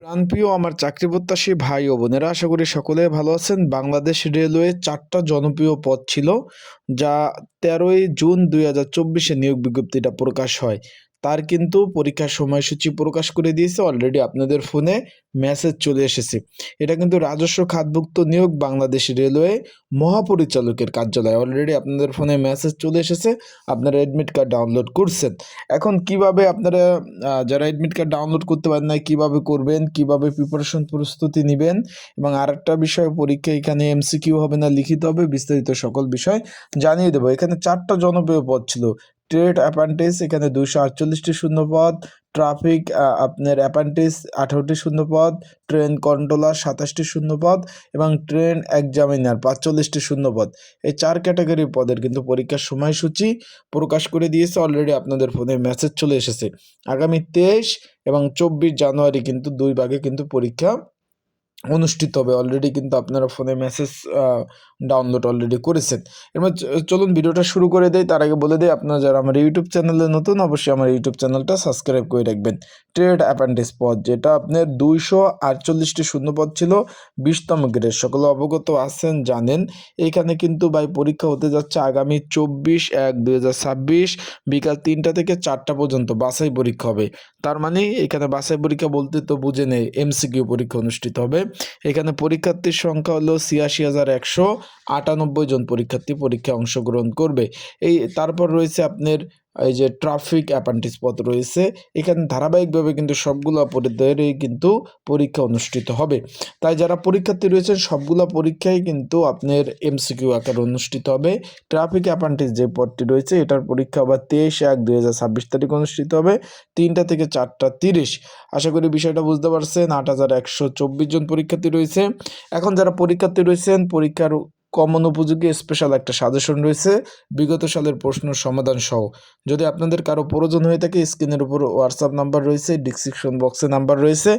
প্রাণপ্রিয় আমার চাকরি প্রত্যাশী ভাই ও বোনেরা, আশা করি সকলে ভালো আছেন। বাংলাদেশ রেলওয়ে 4টা জনপ্রিয় পদ ছিল, যা 13ই জুন 2024 নিয়োগ বিজ্ঞপ্তিটা প্রকাশ হয়। তার কিন্তু পরীক্ষার সময়সূচি প্রকাশ করে দিয়েছে, অলরেডি আপনাদের ফোনে মেসেজ চলে এসেছে। এটা কিন্তু রাজস্ব খাতভুক্ত নিয়োগ, বাংলাদেশ রেলওয়ে মহাপরিচালকের কার্যালয়। অলরেডি আপনাদের ফোনে মেসেজ চলে এসেছে, আপনারা অ্যাডমিট কার্ড ডাউনলোড করছেন। এখন কিভাবে আপনারা যারা অ্যাডমিট কার্ড ডাউনলোড করতে পারেন না, কিভাবে করবেন, কিভাবে প্রিপারেশন প্রস্তুতি নেবেন, এবং আরেকটা বিষয়, পরীক্ষা এখানে এমসিকিউ হবে না লিখিত হবে, বিস্তারিত সকল বিষয় জানিয়ে দেবো। এখানে 4টা জনপ্রিয় পদ ছিল। ট্রেড অ্যাপ্রেন্টিস এখানে 248টি শূন্যপদ, ট্রাফিক আপনার অ্যাপ্রেন্টিস 18টি শূন্যপদ, ট্রেন কন্ট্রোলার 27টি শূন্যপদ এবং ট্রেন এক্সামিনার 45টি শূন্যপদ। এই 4 ক্যাটাগরি পদের কিন্তু পরীক্ষার সময়সূচি প্রকাশ করে দিয়েছে, অলরেডি আপনাদের ফোনে মেসেজ চলে এসেছে। আগামী 23 এবং 24 জানুয়ারি কিন্তু 2 ভাগে কিন্তু পরীক্ষা অনুষ্ঠিত হবে। অলরেডি কিন্তু আপনারা ফোনে মেসেজ ডাউনলোড অলরেডি করেছেন। এবার চলুন ভিডিওটা শুরু করে দেই। তার আগে বলে দিই, আপনারা যারা আমার ইউটিউব চ্যানেলে নতুন, অবশ্যই আমার ইউটিউব চ্যানেলটা সাবস্ক্রাইব করে রাখবেন। ট্রেড অ্যাপ্রেন্টিস পদ, যেটা আপনার 248টি শূন্যপদ ছিল, 20তম গ্রেড। সকলে অবগত আছেন, জানেন। এইখানে কিন্তু পরীক্ষা হতে যাচ্ছে আগামী 24/1/2026 বিকাল 3টা থেকে 4টা পর্যন্ত বাছাই পরীক্ষা হবে। তার মানে এখানে বাছাই পরীক্ষা বলতে তো বুঝে নেই, এমসিকিউ পরীক্ষা অনুষ্ঠিত হবে। এখানে পরীক্ষার্থীর সংখ্যা হলো 86,198 জন পরীক্ষার্থী পরীক্ষায় অংশগ্রহণ করবে। তারপর রয়েছে আপনার এই যে ট্রাফিক অ্যাপ্রেন্টিস পদ রয়েছে, এখানে ধারাবাহিকভাবে কিন্তু সবগুলো পদেরই কিন্তু পরীক্ষা অনুষ্ঠিত হবে। তাই যারা পরীক্ষার্থী রয়েছেন, সবগুলো পরীক্ষাই কিন্তু আপনার এমসিকিউ আকারে অনুষ্ঠিত হবে। ট্রাফিক অ্যাপ্রেন্টিস যে পদটি রয়েছে, এটার পরীক্ষা আবার 23/1/2026 তারিখ অনুষ্ঠিত হবে, 3টা থেকে 4:30। আশা করি বিষয়টা বুঝতে পারছেন। 8,124 জন পরীক্ষার্থী রয়েছে। এখন যারা পরীক্ষার্থী রয়েছেন, পরীক্ষার কমন উপযোগী স্পেশাল একটা সাজেশন রয়েছে, বিগত সালের প্রশ্ন সমাধান সহ। যদি আপনাদের কারো প্রয়োজন হয়ে থাকে, স্ক্রিনের উপর হোয়াটসঅ্যাপ নাম্বার রয়েছে, ডিসক্রিপশন বক্সে নাম্বার রয়েছে,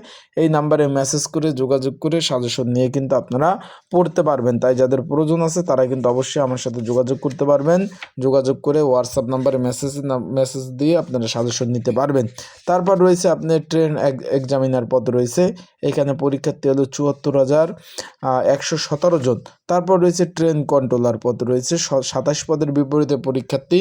এই নাম্বারে মেসেজ করে যোগাযোগ করে সাজেশন নিয়ে কিন্তু আপনারা পড়তে পারবেন। তাই যাদের প্রয়োজন আছে তারা কিন্তু অবশ্যই আমার সাথে যোগাযোগ করতে পারবেন। যোগাযোগ করে হোয়াটসঅ্যাপ নাম্বারে মেসেজ দিয়ে আপনারা সাজেশন নিতে পারবেন। তারপর রয়েছে আপনার ট্রেন এক্সামিনার পদ রয়েছে, এখানে পরীক্ষার্থী হলো 74,117 জন। তারপর রয়েছে ট্রেন কন্ট্রোলার পদ রয়েছে 27 পদের বিপরীতে পরীক্ষার্থী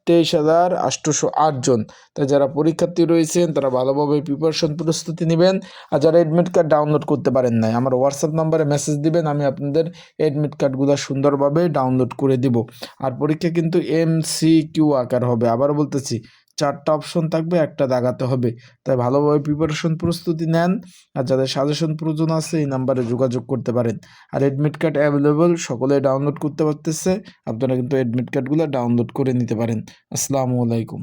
23,808 জন। তাই যারা পরীক্ষার্থী রয়েছেন তারা ভালোভাবে প্রিপারেশন প্রস্তুতি নেবেন। আর যারা অ্যাডমিট কার্ড ডাউনলোড করতে পারেন নাই, আমার হোয়াটসঅ্যাপ নাম্বারে মেসেজ দিবেন, আমি আপনাদের অ্যাডমিট কার্ডগুলো সুন্দরভাবে ডাউনলোড করে দিব। আর পরীক্ষা কিন্তু এমসিকিউ আকার হবে। আবার বলতেছি, 4টা অপশন থাকবে, একটা দাগাতে হবে। তাই ভালোভাবে প্রিপারেশন প্রস্তুতি নেন। আর যাদের সাজেশন প্রয়োজন আছে, এই নাম্বারে যোগাযোগ করতে পারেন। আর অ্যাডমিট কার্ড অ্যাভেলেবল, সকলে ডাউনলোড করতে পারতেছে। আপনারা কিন্তু অ্যাডমিট কার্ডগুলো ডাউনলোড করে নিতে পারেন। আসসালামু আলাইকুম।